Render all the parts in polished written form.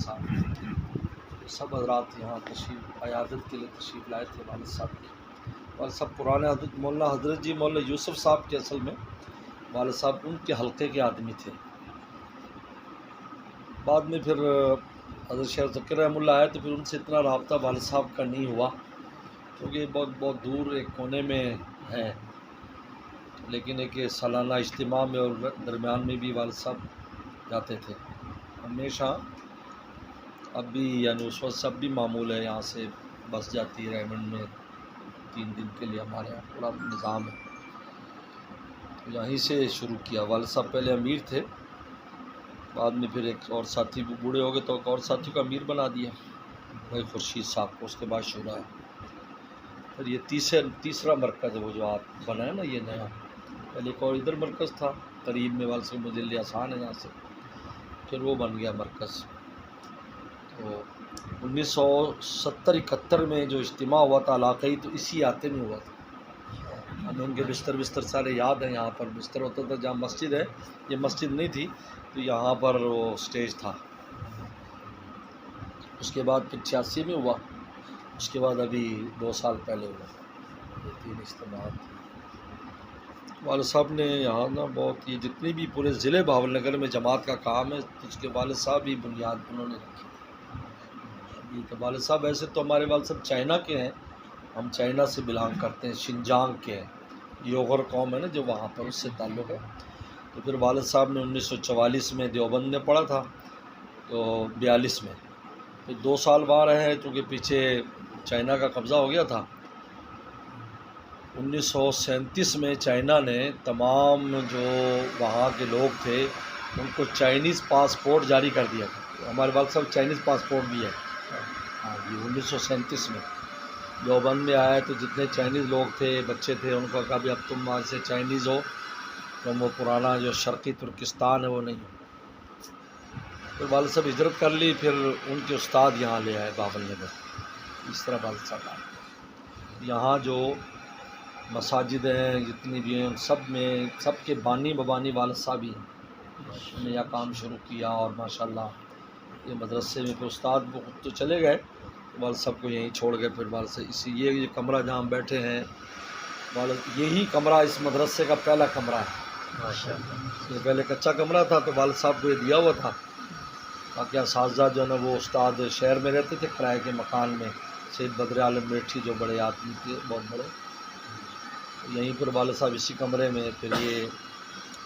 صاحب سب حضرات یہاں تشریف عیادت کے لیے تشریف لائے تھے والد صاحب کی. والد صاحب پرانے حضرت مولانا حضرت جی مولانا یوسف صاحب کے اصل میں والد صاحب ان کے حلقے کے آدمی تھے. بعد میں پھر حضرت شیخ ذکر رحمہ اللہ آئے تو پھر ان سے اتنا رابطہ والد صاحب کا نہیں ہوا کیونکہ یہ بہت دور ایک کونے میں ہے. لیکن ایک سالانہ اجتماع میں اور درمیان میں بھی والد صاحب جاتے تھے ہمیشہ. اب بھی یعنی اس وقت سب بھی معمول ہے، یہاں سے بس جاتی ہے ریمنڈ میں 3 دن کے لیے. ہمارے یہاں پورا نظام ہے. یہیں سے شروع کیا. والد صاحب پہلے امیر تھے، بعد میں پھر ایک اور ساتھی بوڑھے ہو گئے تو ایک اور ساتھی کو امیر بنا دیا بھائی خورشید صاحب کو. اس کے بعد شورا ہے. پھر یہ تیسرا مرکز ہے وہ جو آپ بنا ہے نا یہ نیا. پہلے ایک اور ادھر مرکز تھا قریب میں، والد صاحب مجھے لیے آسان ہے یہاں سے، پھر وہ بن گیا مرکز. تو 1970-71 میں جو اجتماع ہوا تھا علاقائی تو اسی آتے میں ہوا تھا. ہمیں ان کے بستر سارے یاد ہیں. یہاں پر بستر ہوتا تھا جہاں مسجد ہے، یہ مسجد نہیں تھی تو یہاں پر وہ سٹیج تھا. اس کے بعد پھر 86 میں ہوا. اس کے بعد ابھی 2 سال پہلے ہوا. یہ 3 اجتماعات. والد صاحب نے یہاں نا بہت یہ جتنی بھی پورے ضلع بہاول نگر میں جماعت کا کام ہے اس کے والد صاحب ہی بنیاد انہوں نے رکھی. تو والد صاحب ایسے تو ہمارے والد صاحب چائنا کے ہیں، ہم چائنا سے بلانگ کرتے ہیں، شنجانگ کے ہیں. یوغر قوم ہے نا جو وہاں پر، اس سے تعلق ہے. تو پھر والد صاحب نے 1944 میں دیوبند میں پڑھا تھا تو 42 میں پھر 2 سال وہاں رہے ہیں کیونکہ پیچھے چائنا کا قبضہ ہو گیا تھا. 1937 میں چائنا نے تمام جو وہاں کے لوگ تھے ان کو چائنیز پاسپورٹ جاری کر دیا تھا. ہمارے والد صاحب چائنیز پاسپورٹ بھی ہے. ہاں جی 1937 میں دیوبند میں آئے تو جتنے چائنیز لوگ تھے بچے تھے ان کو کہا بھی اب تم وہاں سے چائنیز ہو، تم وہ پرانا جو شرقی ترکستان ہے وہ نہیں. پھر والد صاحب ہجرت کر لی، پھر ان کے استاد یہاں لے آئے بہاول نگر. اس طرح والد صاحب آئے. یہاں جو مساجد ہیں جتنی بھی ہیں سب کے بانی ببانی والد صاحب ہی ہیں. انہوں نے یہ کام شروع کیا اور ماشاءاللہ یہ مدرسے میں پھر استاد وہ خود تو چلے گئے، والد صاحب کو یہیں چھوڑ گئے. پھر والد صاحب یہ کمرہ جہاں ہم بیٹھے ہیں والد یہی کمرہ اس مدرسے کا پہلا کمرہ ہے. یہ پہلے کچا کمرہ تھا تو والد صاحب کو یہ دیا ہوا تھا. باقی اساتذہ جو ہے نا وہ استاد شہر میں رہتے تھے کرائے کے مکان میں. سید بدر عالم میٹھی جو بڑے آدمی تھے بہت بڑے، یہیں پر والد صاحب اسی کمرے میں. پھر یہ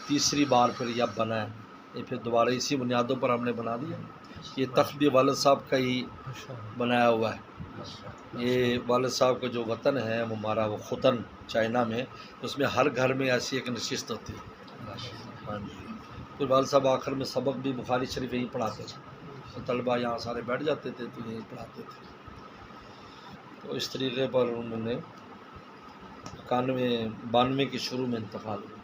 تیسری بار پھر یہ اب بنا ہے. یہ پھر دوبارہ اسی بنیادوں پر ہم نے بنا دیا. یہ تخت بھی والد صاحب کا ہی بنایا ہوا ہے. یہ والد صاحب کا جو وطن ہے وہ ہمارا وہ ختن چائنا میں، اس میں ہر گھر میں ایسی ایک نشست ہوتی ہے. ہاں جی. پھر والد صاحب آخر میں سبق بھی بخاری شریف یہیں پڑھاتے تھے تو طلبہ یہاں سارے بیٹھ جاتے تھے تو یہیں پڑھاتے تھے. تو اس طریقے پر انہوں نے 92 کے شروع میں انتقال ہوا.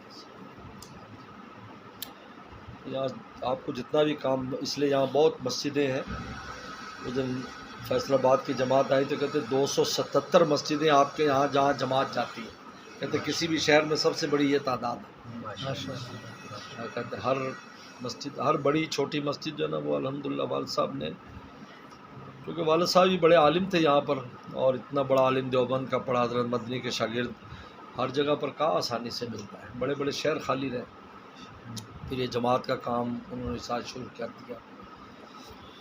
یہاں آپ کو جتنا بھی کام، اس لیے یہاں بہت مسجدیں ہیں. اس دن فیصل آباد کی جماعت آئی تو کہتے 277 مسجدیں آپ کے یہاں جہاں جماعت جاتی ہے. کہتے کسی بھی شہر میں سب سے بڑی یہ تعداد ہے. کہتے ہر مسجد، ہر بڑی چھوٹی مسجد جو ہے نا وہ الحمدللہ والد صاحب نے، کیونکہ والد صاحب بھی بڑے عالم تھے یہاں پر، اور اتنا بڑا عالم دیوبند کا پڑھا، حضرت مدنی کے شاگرد ہر جگہ پر کہاں آسانی سے ملتا ہے. بڑے بڑے شہر خالی رہے. پھر یہ جماعت کا کام انہوں نے ساتھ شروع کر دیا.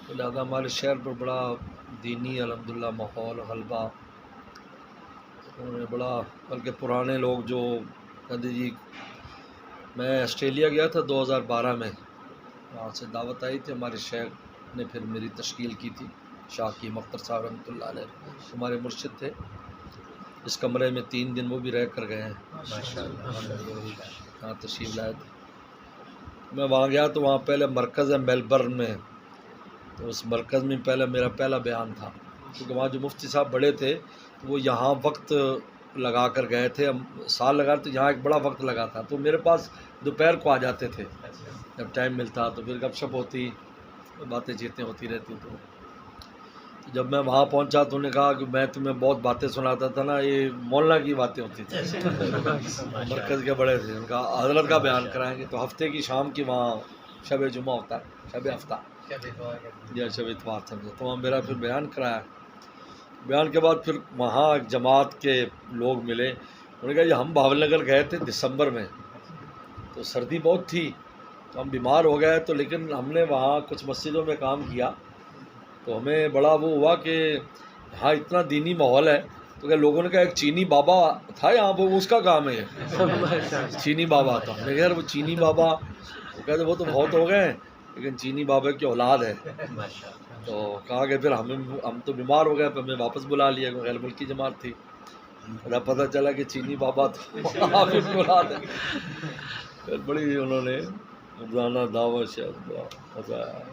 لہٰذا ہمارے شہر پر بڑا دینی الحمدللہ ماحول غلبہ. انہوں نے بڑا، بلکہ پرانے لوگ جو کہتے جی، میں آسٹریلیا گیا تھا 2012 میں، وہاں سے دعوت آئی تھی. ہمارے شیخ نے پھر میری تشکیل کی تھی، شاہ کی مختر صاحب رحمۃ اللہ علیہ ہمارے مرشد تھے. اس کمرے میں 3 دن وہ بھی رہ کر گئے ہیں. یہاں تشریف لائے تھے. میں وہاں گیا تو وہاں پہلے مرکز ہے میلبرن میں، تو اس مرکز میں میرا پہلا بیان تھا. کیونکہ وہاں جو مفتی صاحب بڑے تھے وہ یہاں وقت لگا کر گئے تھے. سال لگا تو یہاں ایک بڑا وقت لگا تھا. تو میرے پاس دوپہر کو آ جاتے تھے جب ٹائم ملتا، تو پھر گپ شپ ہوتی، باتیں چیتیں ہوتی رہتی. تو جب میں وہاں پہنچا تو انہوں نے کہا کہ میں تمہیں بہت باتیں سناتا تھا نا، یہ مولانا کی باتیں ہوتی تھیں. مرکز کے بڑے تھے. ان کا حضرت کا بیان کرائیں گے. تو ہفتے کی شام کی وہاں شب جمعہ ہوتا ہے، شب ہفتہ. یا شب اتوار سمجھا تو وہاں میرا پھر بیان کرایا. بیان کے بعد پھر وہاں جماعت کے لوگ ملے. انہوں نے کہا یہ ہم بہاول نگر گئے تھے دسمبر میں تو سردی بہت تھی تو ہم بیمار ہو گئے تو لیکن ہم نے وہاں کچھ مسجدوں میں کام کیا تو ہمیں بڑا وہ ہوا کہ یہاں اتنا دینی ماحول ہے. تو کہ لوگوں نے کہا ایک چینی بابا تھا یہاں پہ اس کا کام ہے یہ چینی بابا تھا. ہم نے کہا وہ چینی بابا وہ کہتے وہ تو بہت ہو گئے ہیں لیکن چینی بابا کی اولاد ہے. تو کہا کہ پھر ہم تو بیمار ہو گئے پھر ہمیں واپس بلا لیا کہ غیر ملکی جماعت تھی. پتہ چلا کہ چینی بابا تو آپ کی اولاد ہے. پھر بڑی انہوں نے روزانہ دعوت شاید مزہ آیا.